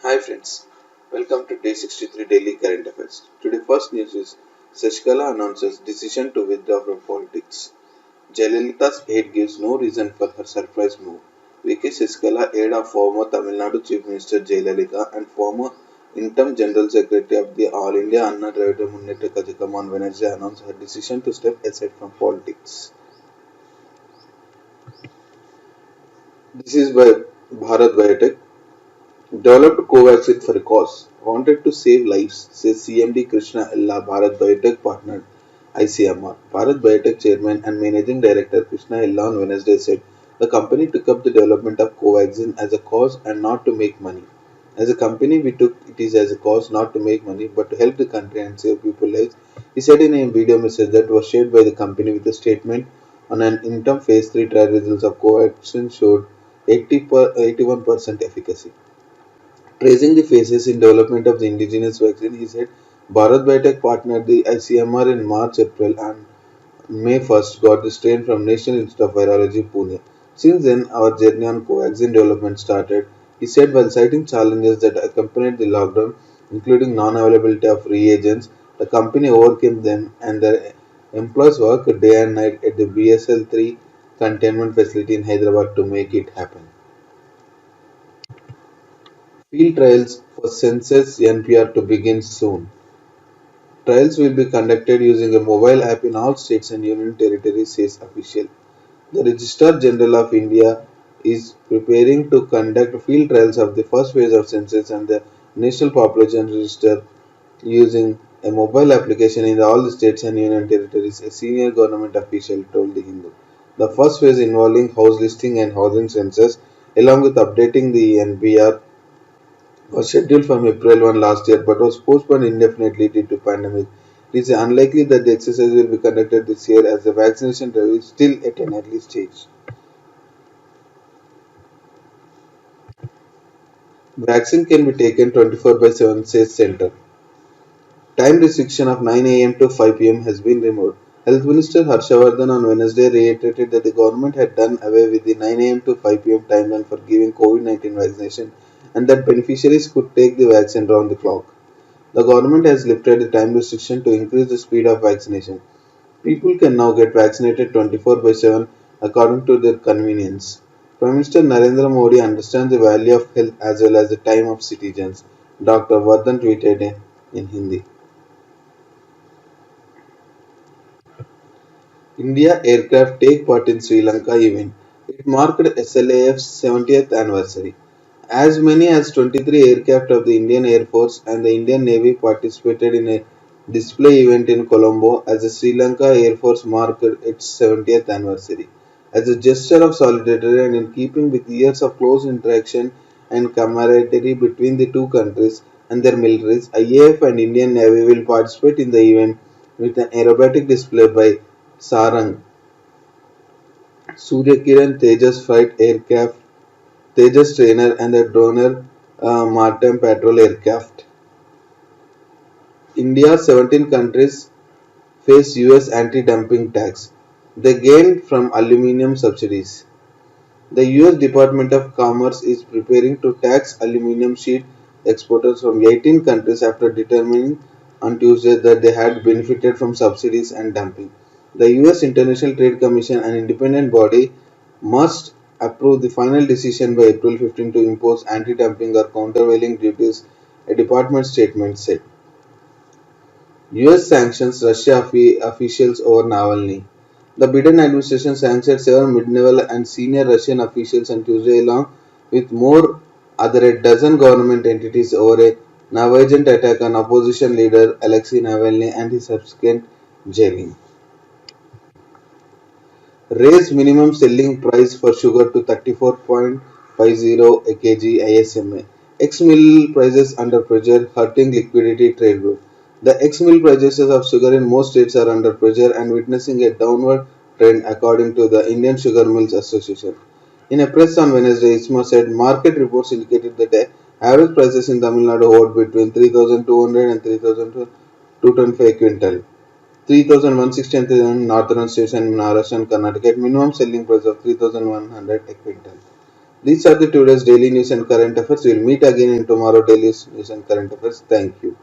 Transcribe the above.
Hi friends, welcome to Day 63 Daily Current Affairs. Today first news is Sashikala announces decision to withdraw from politics. Jayalalitha's aide gives no reason for her surprise move. VK Sashikala, aide of former Tamil Nadu Chief Minister Jayalalitha and former interim General Secretary of the All India Anna Dravida Munnetra Kazhagam on Wednesday announced her decision to step aside from politics. This is by Bharat Biotech. Developed Covaxin for a cause, wanted to save lives, says CMD Krishna Ella, Bharat Biotech partner ICMR. Bharat Biotech chairman and managing director Krishna Ella on Wednesday said the company took up the development of Covaxin as a cause and not to make money. As a company, we took it is as a cause not to make money but to help the country and save people's lives. He said in a video message that was shared by the company with a statement on an interim phase 3 trial results of Covaxin showed 81% efficacy. Praising the phases in development of the indigenous vaccine, he said Bharat Biotech partnered the ICMR in March, April and May 1st got the strain from National Institute of Virology, Pune. Since then, our journey on covaxin development started, he said while citing challenges that accompanied the lockdown, including non-availability of reagents, the company overcame them and their employees worked day and night at the BSL-3 containment facility in Hyderabad to make it happen. Field trials for census NPR to begin soon. Trials will be conducted using a mobile app in all states and union territories, says official. The Registrar General of India is preparing to conduct field trials of the first phase of census and the National Population Register using a mobile application in all the states and union territories, a senior government official told the Hindu. The first phase involving house listing and housing census, along with updating the NPR, was scheduled from April 1 last year but was postponed indefinitely due to pandemic. It is unlikely that the exercise will be conducted this year as the vaccination drive is still at an early stage. Vaccine can be taken 24 by 7, says Center. Time restriction of 9 a.m. to 5 p.m. has been removed. Health Minister Harshavardhan on Wednesday reiterated that the government had done away with the 9 a.m. to 5 p.m. timeline for giving COVID-19 vaccination and that beneficiaries could take the vaccine round the clock. The government has lifted the time restriction to increase the speed of vaccination. People can now get vaccinated 24 by 7 according to their convenience. Prime Minister Narendra Modi understands the value of health as well as the time of citizens, Dr. Vardhan tweeted in Hindi. India aircraft take part in Sri Lanka event. It marked SLAF's 70th anniversary. As many as 23 aircraft of the Indian Air Force and the Indian Navy participated in a display event in Colombo as the Sri Lanka Air Force marked its 70th anniversary. As a gesture of solidarity and in keeping with years of close interaction and camaraderie between the two countries and their militaries, IAF and Indian Navy will participate in the event with an aerobatic display by Sarang, Suryakiran Tejas fight aircraft, Tejas trainer and the Droner maritime patrol aircraft. India's 17 countries face US anti-dumping tax. They gained from aluminium subsidies. The US Department of Commerce is preparing to tax aluminium sheet exporters from 18 countries after determining on Tuesday that they had benefited from subsidies and dumping. The US International Trade Commission, an independent body, must approve the final decision by April 15 to impose anti-dumping or countervailing duties, a department statement said. US sanctions Russia officials over Navalny. The Biden administration sanctioned several mid-level and senior Russian officials on Tuesday along with more other a dozen government entities over a Navajan attack on opposition leader Alexei Navalny and his subsequent jailing. Raised minimum selling price for sugar to 34.50 a kg ISMA. Ex-mill prices under pressure, hurting liquidity trade route. The ex-mill prices of sugar in most states are under pressure and witnessing a downward trend according to the Indian Sugar Mills Association. In a press on Wednesday, ISMA said market reports indicated that the average prices in Tamil Nadu hovered between 3,200 and 3,225 a quintal. 3,160 and northern states and Maharashtra and Karnataka at minimum selling price of 3,100 a quintal. These are the today's daily news and current affairs. We'll meet again in tomorrow daily news and current affairs. Thank you.